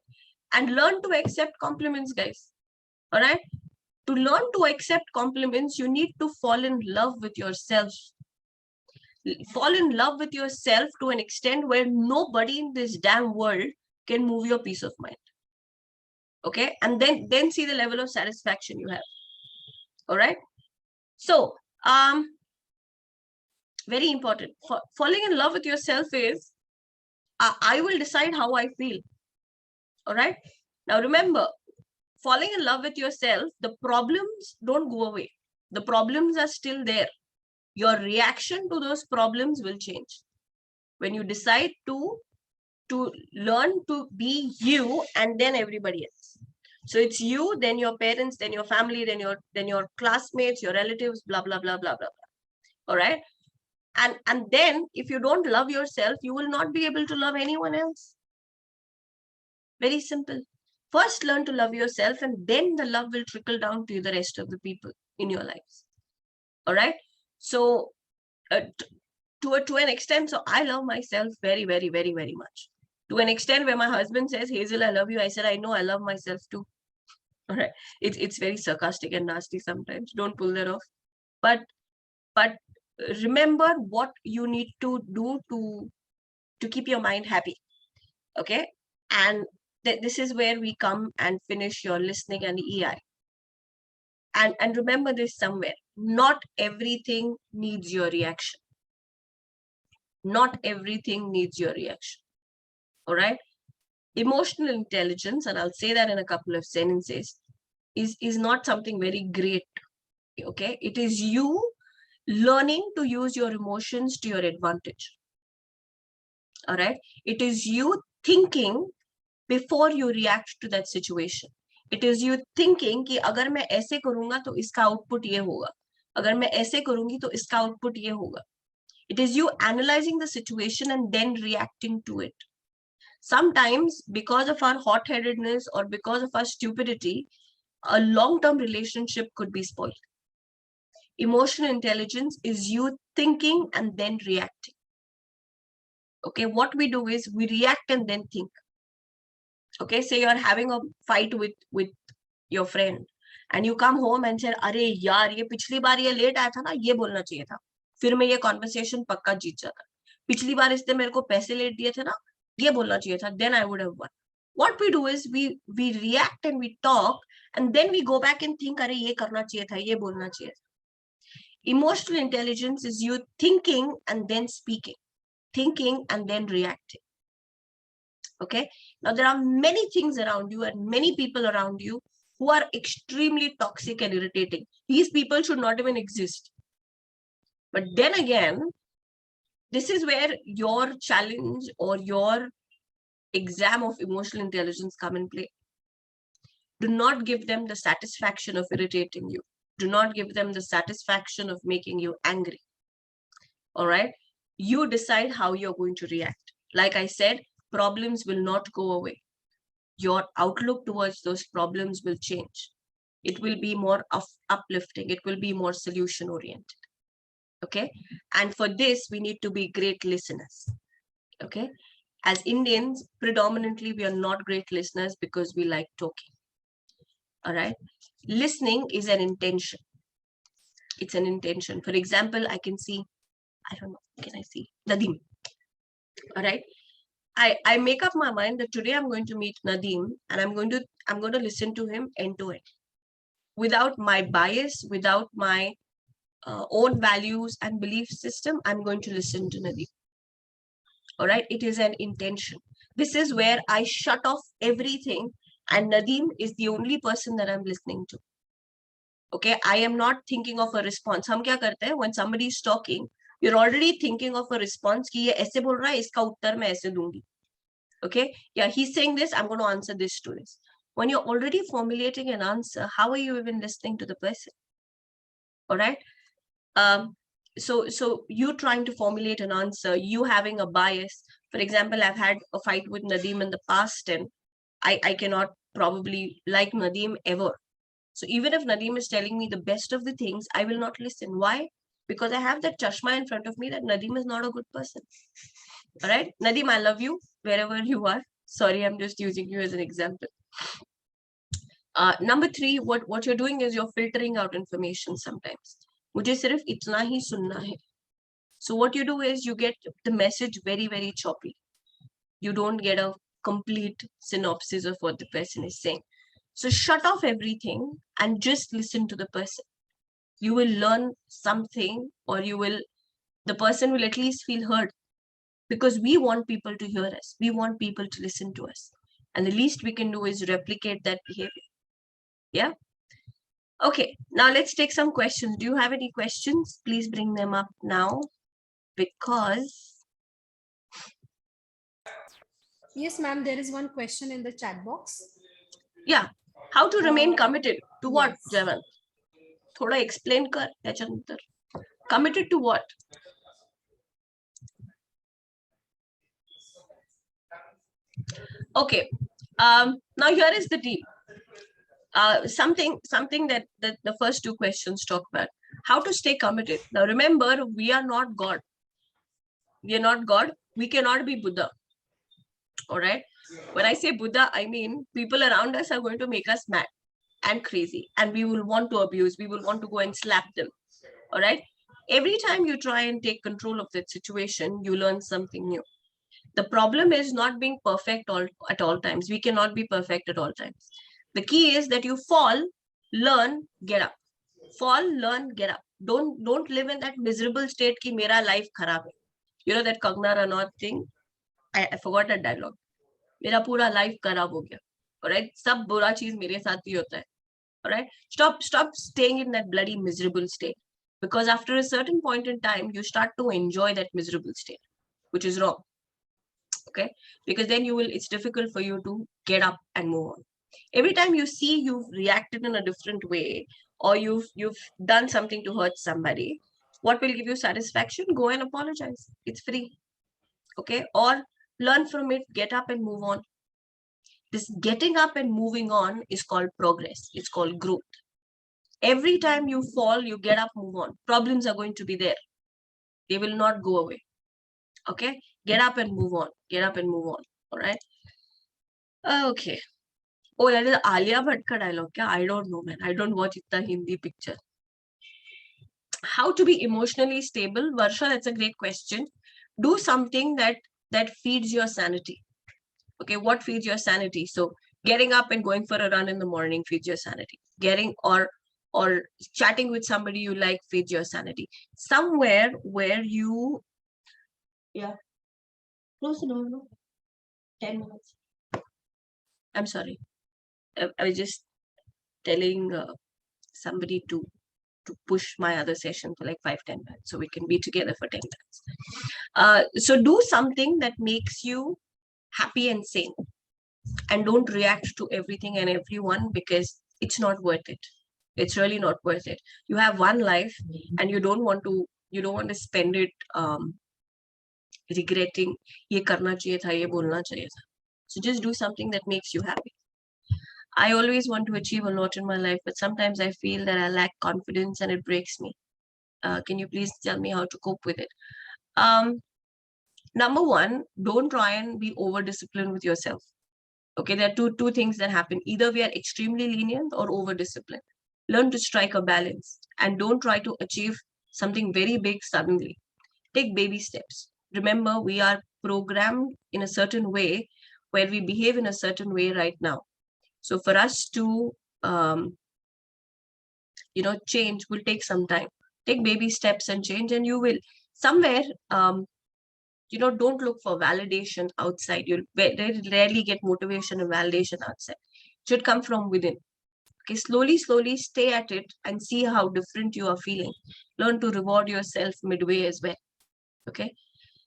And learn to accept compliments, guys. All right. To learn to accept compliments, you need to fall in love with yourself. Fall in love with yourself to an extent where nobody in this damn world can move your peace of mind. Okay. And then see the level of satisfaction you have. All right. So, very important. Falling in love with yourself is, I will decide how I feel. All right. Now, remember, falling in love with yourself, the problems don't go away. The problems are still there. Your reaction to those problems will change. When you decide to learn to be you and then everybody else. So it's you, then your parents, then your family, then your classmates, your relatives, blah, blah, blah, blah, blah, blah. All right. And then if you don't love yourself, you will not be able to love anyone else. Very simple. First, learn to love yourself, and then the love will trickle down to the rest of the people in your lives. All right. So to an extent, so I love myself very, very, very, very much. To an extent where my husband says, Hazel, I love you. I said, I know, I love myself too. All right. It's very sarcastic and nasty sometimes. Don't pull that off. But but remember what you need to do to keep your mind happy. Okay, and this is where we come and finish your listening and EI. And remember this somewhere, not everything needs your reaction. Not everything needs your reaction. All right. Emotional intelligence, and I'll say that in a couple of sentences, is not something very great. Okay, it is you learning to use your emotions to your advantage. All right, it is you thinking before you react to that situation. It is you thinking कि अगर मैं ऐसे करूंगा तो इसका output ये होगा, अगर मैं ऐसे करूंगी तो इसका आउटपुट ये होगा. It is you analyzing the situation and then reacting to it. Sometimes, because of our hot-headedness or because of our stupidity, a long-term relationship could be spoiled. Emotional intelligence is you thinking and then reacting. Okay, what we do is we react and then think. Okay, say you're having a fight with your friend and you come home and say, अरे यार ये पिछली बार ये late आया था ना, ये बोलना चाहिए था, फिर मैं ये कॉन्वर्सेशन पक्का जीत जाता. पिछली बार इसने मेरे को पैसे लेट दिए थे ना, ये बोलना चाहिए था, then I would have won. What we do is we react and we talk and then we go back and think, अरे ये करना चाहिए था, ये बोलना चाहिए था. Emotional intelligence is you thinking and then speaking, thinking and then reacting. Okay, now there are many things around you and many people around you who are extremely toxic and irritating. These people should not even exist. But then again, this is where your challenge or your exam of emotional intelligence come in play. Do not give them the satisfaction of irritating you. Do not give them the satisfaction of making you angry. All right, you decide how you're going to react. Like I said, problems will not go away. Your outlook towards those problems will change. It will be more uplifting. It will be more solution oriented. Okay, and for this we need to be great listeners. Okay, as Indians, predominantly we are not great listeners because we like talking. All right, listening is an intention. It's an intention. For example, I can see, I don't know, can I see Nadeem? All right, I make up my mind that today I'm going to meet Nadeem and I'm going to listen to him end to end, without my bias, without my own values and belief system. I'm going to listen to Nadeem. All right, it is an intention. This is where I shut off everything and Nadeem is the only person that I'm listening to. Okay, I am not thinking of a response. हम क्या करते हैं, when somebody is talking, you're already thinking of a response कि ये ऐसे बोल रहा है, इसका उत्तर मैं ऐसे दूंगी. Okay, yeah, he's saying this, I'm going to answer this to this. When you're already formulating an answer, how are you even listening to the person? All right, so you trying to formulate an answer, you having a bias. For example, I've had a fight with Nadeem in the past and I cannot probably like Nadeem ever. So even if Nadeem is telling me the best of the things, I will not listen. Why? Because I have that chashma in front of me that Nadeem is not a good person. All right, Nadeem, I love you wherever you are. Sorry, I'm just using you as an example. Number 3, what you're doing is you're filtering out information sometimes. मुझे सिर्फ इतना ही सुनना है. So what you do is you get the message very, very choppy. You don't get a complete synopsis of what the person is saying. So shut off everything and just listen to the person. You will learn something, or the person will at least feel heard, because we want people to hear us. We want people to listen to us. And the least we can do is replicate that behavior. Yeah. Okay, now let's take some questions. Do you have any questions? Please bring them up now, because... Yes, ma'am, there is one question in the chat box. Yeah, how to remain committed to what, yes. Javan? Thoda explain kar त्याच्यानंतर. Committed to what? Okay, now here is the deal. Something that the first 2 questions talk about. How to stay committed. Now remember, we are not God. We are not God. We cannot be Buddha. All right. When I say Buddha, I mean people around us are going to make us mad and crazy, and we will want to abuse. We will want to go and slap them. All right. Every time you try and take control of that situation, you learn something new. The problem is not being perfect at all times. We cannot be perfect at all times. The key is that you fall, learn, get up. Fall, learn, get up. Don't live in that miserable state ki mera life kharab hai. You know that Kangna Ranaut thing? I forgot that dialogue. मेरा पूरा life खराब हो गया. Alright? सब बुरा चीज मेरे साथ ही होता है. Alright? Stop staying in that bloody miserable state. Because after a certain point in time, you start to enjoy that miserable state, which is wrong. Okay? Because then it's difficult for you to get up and move on. Every time you see you've reacted in a different way, or you've done something to hurt somebody, what will give you satisfaction? Go and apologize. It's free. Okay? Or learn from it, get up and move on. This getting up and moving on is called progress. It's called growth. Every time you fall, you get up, move on. Problems are going to be there. They will not go away. Okay? Get up and move on. Get up and move on. All right? Okay. Oh, that is Alia Bhatt ka dialogue. I don't know, man. I don't watch itna Hindi picture. How to be emotionally stable? Varsha, that's a great question. Do something that feeds your sanity. Okay, what feeds your sanity? So getting up and going for a run in the morning feeds your sanity. Getting or chatting with somebody you like feeds your sanity. Somewhere where you, yeah, close the door, no? 10 minutes. I'm sorry. I was just telling somebody to push my other session for like 5-10 minutes so we can be together for 10 minutes. So do something that makes you happy and sane, and don't react to everything and everyone, because it's not worth it. It's really not worth it. You have one life and you don't want to spend it regretting ye karna chahiye tha, ye bolna chahiye tha. So just do something that makes you happy. I always want to achieve a lot in my life, but sometimes I feel that I lack confidence and it breaks me. Can you please tell me how to cope with it? Number one, don't try and be over disciplined with yourself. Okay, there are two things that happen. Either we are extremely lenient or over disciplined. Learn to strike a balance and don't try to achieve something very big suddenly. Take baby steps. Remember, we are programmed in a certain way where we behave in a certain way right now. So for us to change will take some time. Take baby steps and change, and you will somewhere don't look for validation outside. You'll very rarely get motivation and validation outside. It should come from within. Okay, slowly stay at it and see how different you are feeling. Learn to reward yourself midway as well. Okay,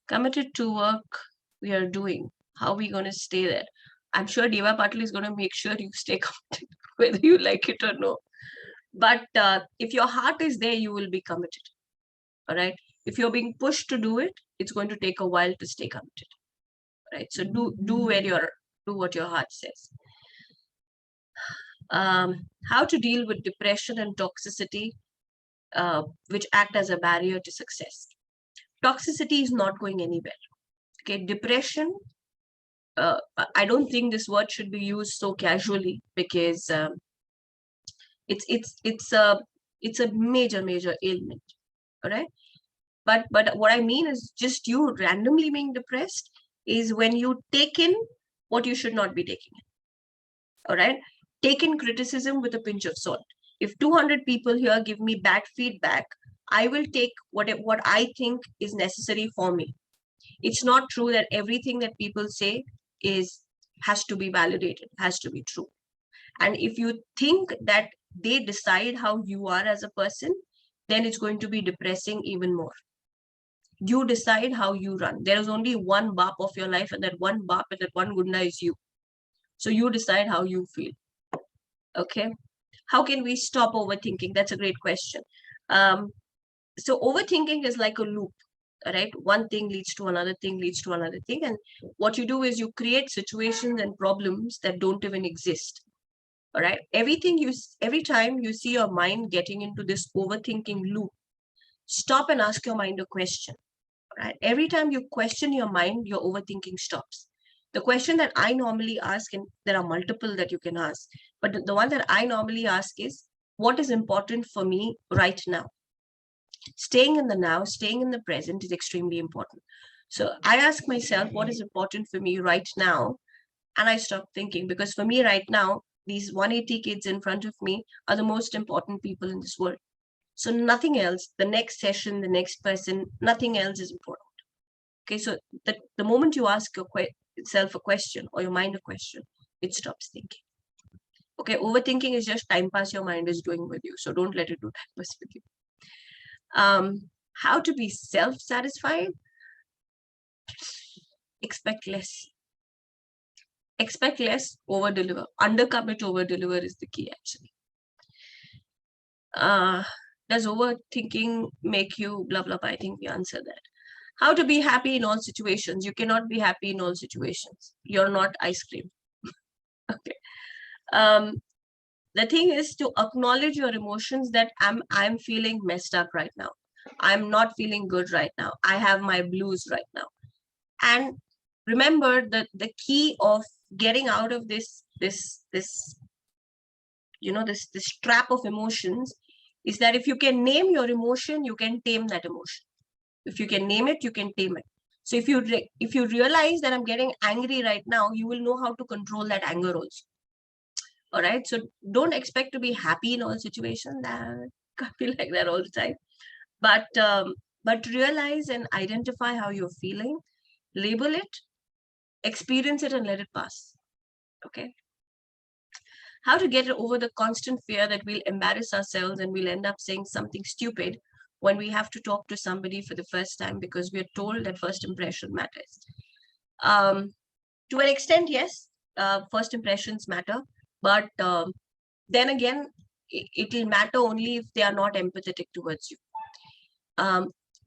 committed to work we are doing. How are we going to stay there? I'm sure Deva Patil is going to make sure you stay committed, whether you like it or no. But if your heart is there, you will be committed. All right. If you're being pushed to do it, it's going to take a while to stay committed. Right. So do what your heart says. How to deal with depression and toxicity, which act as a barrier to success. Toxicity is not going anywhere. Okay, depression. I don't think this word should be used so casually, because it's a major ailment. All right. But what I mean is, just you randomly being depressed is when you take in what you should not be taking in. All right. Take in criticism with a pinch of salt. If 200 people here give me bad feedback, I will take what I think is necessary for me. It's not true that everything that people say has to be validated, has to be true. And if you think that they decide how you are as a person, then it's going to be depressing even more. You decide how you run. There is only one Bap of your life, and that one Bap and that one Gunda is you. So you decide how you feel. Okay. How can we stop overthinking? That's a great question. So overthinking is like a loop, right? One thing leads to another thing, leads to another thing. And what you do is you create situations and problems that don't even exist. All right. Every time you see your mind getting into this overthinking loop, stop and ask your mind a question. Right? Every time you question your mind, your overthinking stops. The question that I normally ask, and there are multiple that you can ask, but the one that I normally ask is, what is important for me right now? staying in the now, staying in the present is extremely important. So I ask myself, what is important for me right now? And I stop thinking, because for me right now, these 180 kids in front of me are the most important people in this world. So nothing else, the next session, the next person, nothing else is important. Okay, so the moment you ask yourself a question or your mind a question, it stops thinking. Okay, overthinking is just time pass your mind is doing with you. So don't let it do time pass with you. How to be self-satisfied? Expect less. Expect less, over-deliver. Undercommit, over-deliver is the key, actually. Does overthinking make you blah, blah, blah? I think we answered that. How to be happy in all situations? You cannot be happy in all situations. You're not ice cream. Okay. The thing is to acknowledge your emotions, that I'm feeling messed up right now. I'm not feeling good right now. I have my blues right now. And remember that the key of getting out of this trap of emotions is that if you can name your emotion, you can tame that emotion. If you can name it, you can tame it. So if you realize that I'm getting angry right now, you will know how to control that anger also. All right. So don't expect to be happy in all situations. That can't be like that all the time. But realize and identify how you're feeling, label it, experience it, and let it pass. Okay. How to get over the constant fear that we'll embarrass ourselves and we'll end up saying something stupid when we have to talk to somebody for the first time, because we are told that first impression matters. To an extent, yes, first impressions matter, but then again, it will matter only if they are not empathetic towards you.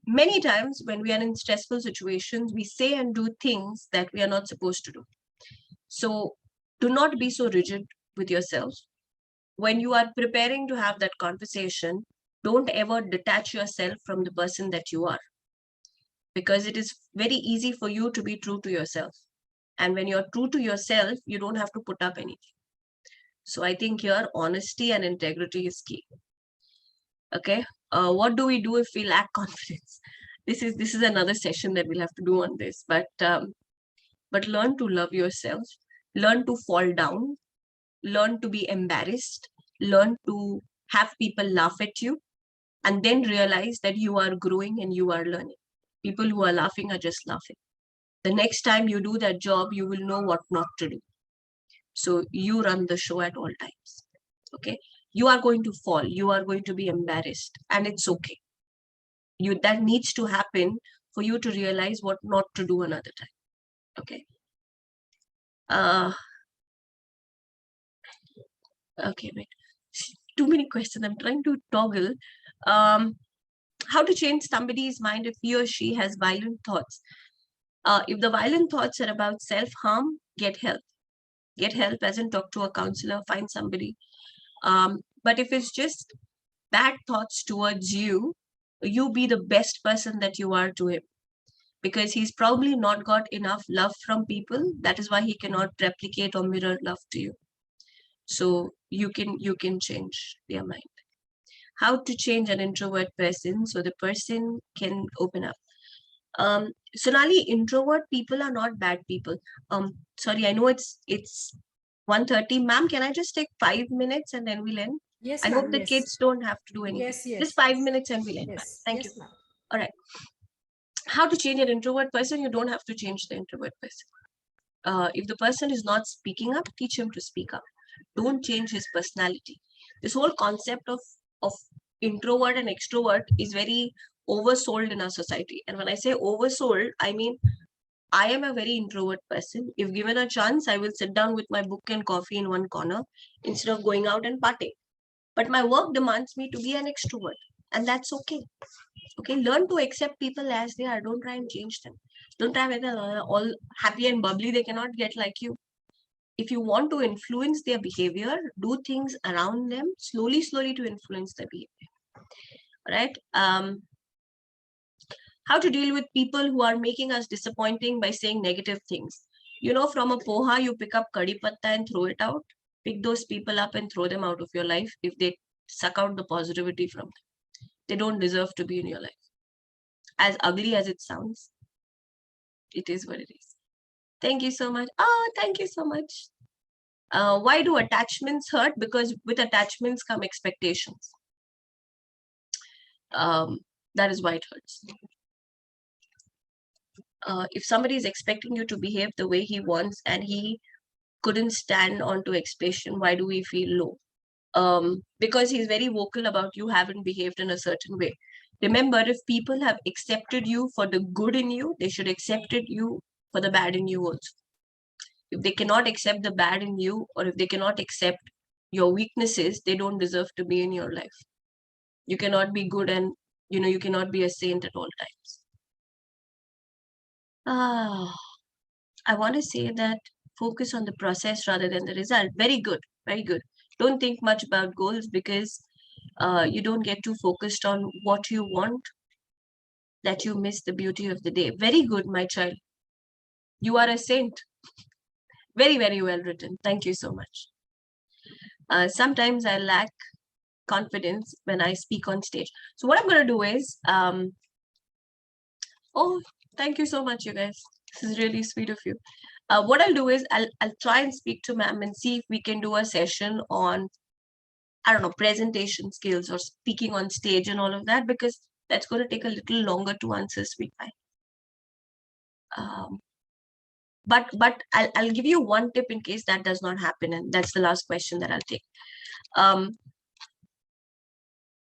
Many times when we are in stressful situations, we say and do things that we are not supposed to do. So do not be so rigid with yourself. When you are preparing to have that conversation, don't ever detach yourself from the person that you are, because it is very easy for you to be true to yourself. And when you're true to yourself, you don't have to put up anything. So I think here honesty and integrity is key. Okay. What do we do if we lack confidence? This is another session that we'll have to do on this, but learn to love yourself, learn to fall down, learn to be embarrassed, learn to have people laugh at you, and then realize that you are growing and you are learning. People who are laughing are just laughing. The next time you do that job, you will know what not to do. So you run the show at all times. Okay. You are going to fall. You are going to be embarrassed, and it's okay. That needs to happen for you to realize what not to do another time. Okay. Okay, wait. Too many questions. I'm trying to toggle. How to change somebody's mind if he or she has violent thoughts? If the violent thoughts are about self-harm, get help. Get help, as in talk to a counselor, find somebody. But if it's just bad thoughts towards you, you be the best person that you are to him, because he's probably not got enough love from people. That is why he cannot replicate or mirror love to you. So you can change their mind. How to change an introvert person so the person can open up? Sonali, introvert people are not bad people. Sorry, I know it's 1:30. Ma'am, can I just take 5 minutes and then we'll end? Yes, I ma'am, hope the yes. kids don't have to do anything. Yes, yes, Just 5 yes. minutes and we'll end. Yes, Thank yes, you. ma'am. All right. How to change an introvert person? You don't have to change the introvert person. If the person is not speaking up, teach him to speak up. Don't change his personality. This whole concept of introvert and extrovert is very oversold in our society. And when I say oversold, I mean I am a very introvert person. If given a chance, I will sit down with my book and coffee in one corner instead of going out and partying. But my work demands me to be an extrovert, and that's okay. Okay, learn to accept people as they are. Don't try and change them. Don't try with all happy and bubbly. They cannot get like you. If you want to influence their behavior, do things around them slowly to influence their behavior. All right. How to deal with people who are making us disappointing by saying negative things. You know, from a poha, you pick up kadi patta and throw it out. Pick those people up and throw them out of your life if they suck out the positivity from them. they don't deserve to be in your life. As ugly as it sounds, it is what it is. Thank you so much. Oh, thank you so much. Why do attachments hurt? Because with attachments come expectations. That is why it hurts. If somebody is expecting you to behave the way he wants and he couldn't stand onto expression, why do we feel low? Because he's very vocal about you haven't behaved in a certain way. Remember, if people have accepted you for the good in you, they should accept you for the bad in you also. If they cannot accept the bad in you, or if they cannot accept your weaknesses, they don't deserve to be in your life. You cannot be good and, you cannot be a saint at all times. I want to say that focus on the process rather than the result. Very good. Very good. Don't think much about goals, because you don't get too focused on what you want that you miss the beauty of the day. Very good, my child. You are a saint. Very, very well written. Thank you so much. Sometimes I lack confidence when I speak on stage. So what I'm going to do is, oh, thank you so much, you guys. This is really sweet of you. What I'll do is I'll try and speak to ma'am and see if we can do a session on, I don't know, presentation skills or speaking on stage and all of that, because that's going to take a little longer to answer, sweet pie. But I'll give you one tip in case that does not happen, and that's the last question that I'll take.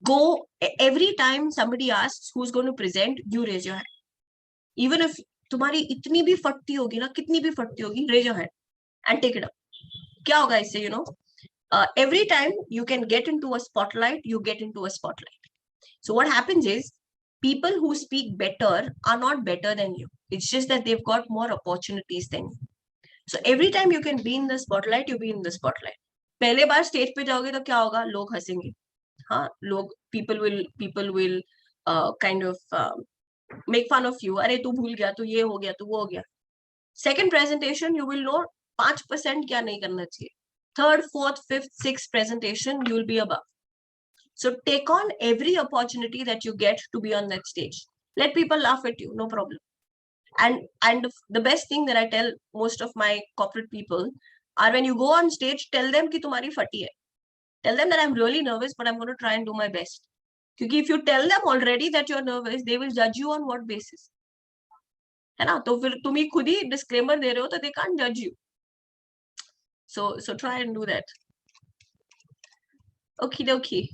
Go every time somebody asks who's going to present, you raise your hand. Even if तुम्हारी इतनी भी फटती होगी ना, कितनी भी फटती होगी, raise your hand and take it up. क्या होगा इससे, every time you can get into a spotlight, you get into a spotlight. So what happens is, people who speak better are not better than you. It's just that they've got more opportunities than you. So every time you can be in the spotlight, you be in the spotlight. पहले बार stage पे जाओगे तो क्या होगा? लोग हंसेंगे. हाँ, people will kind of make fun of you. अरे तू भूल गया, तू ये हो गया, तू वो हो गया. Second presentation, you will know 5% क्या नहीं करना चाहिए. Third, fourth, fifth, sixth presentation, you will be above. So take on every opportunity that you get to be on that stage. Let people laugh at you, no problem. And the best thing that I tell most of my corporate people are, when you go on stage, tell them कि तुम्हारी फटी है. Tell them that I'm really nervous, but I'm going to try and do my best. Because if you tell them already that you're nervous, they will judge you on what basis? है ना? तो फिर तुम ही खुद ही disclaimer दे रहे हो, तो they can't judge you. So try and do that. Okie dokie.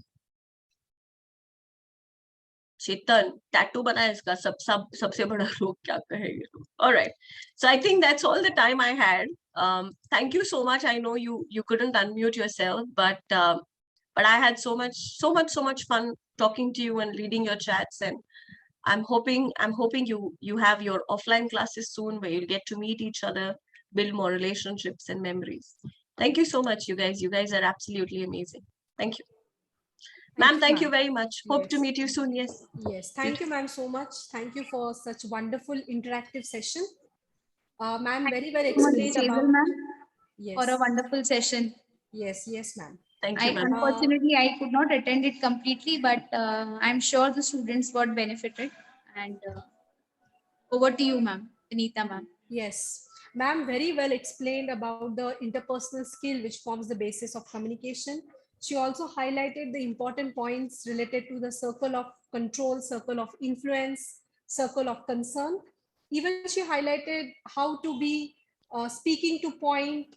Chetan, tattoo बनाया इसका, सबसे बड़ा रोग क्या कहेंगे. All right, so I think that's all the time I had. Thank you so much. I know you couldn't unmute yourself, but I had so much fun talking to you and leading your chats, and I'm hoping you have your offline classes soon where you'll get to meet each other, build more relationships and memories. Thank you so much, you guys. You guys are absolutely amazing. Thank you. Ma'am, thank you very much. Hope to meet you soon. Yes. Yes. Thank you, ma'am, so much. Thank you for such wonderful interactive session. Ma'am, very well explained about. Yes. For a wonderful session. Yes, ma'am. Thank you, ma'am. Unfortunately, I could not attend it completely, but I'm sure the students got benefited. And over to you, ma'am. Anita, ma'am. Yes. Ma'am, very well explained about the interpersonal skill which forms the basis of communication. She also highlighted the important points related to the circle of control, circle of influence, circle of concern. Even she highlighted how to be speaking to point,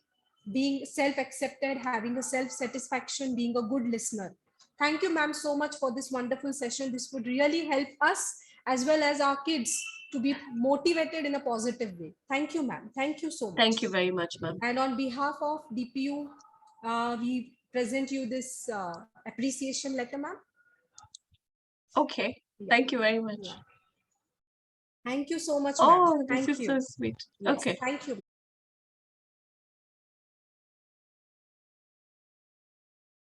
being self-accepted, having a self-satisfaction, being a good listener. Thank you, ma'am, so much for this wonderful session. This would really help us as well as our kids to be motivated in a positive way. Thank you, ma'am. Thank you so much. Thank you very much, ma'am. And on behalf of DPU, we present you this appreciation letter, ma'am. Okay. Yeah. Thank you very much. Yeah. Thank you so much, ma'am. Oh, this is so sweet. Yes, okay. Thank you.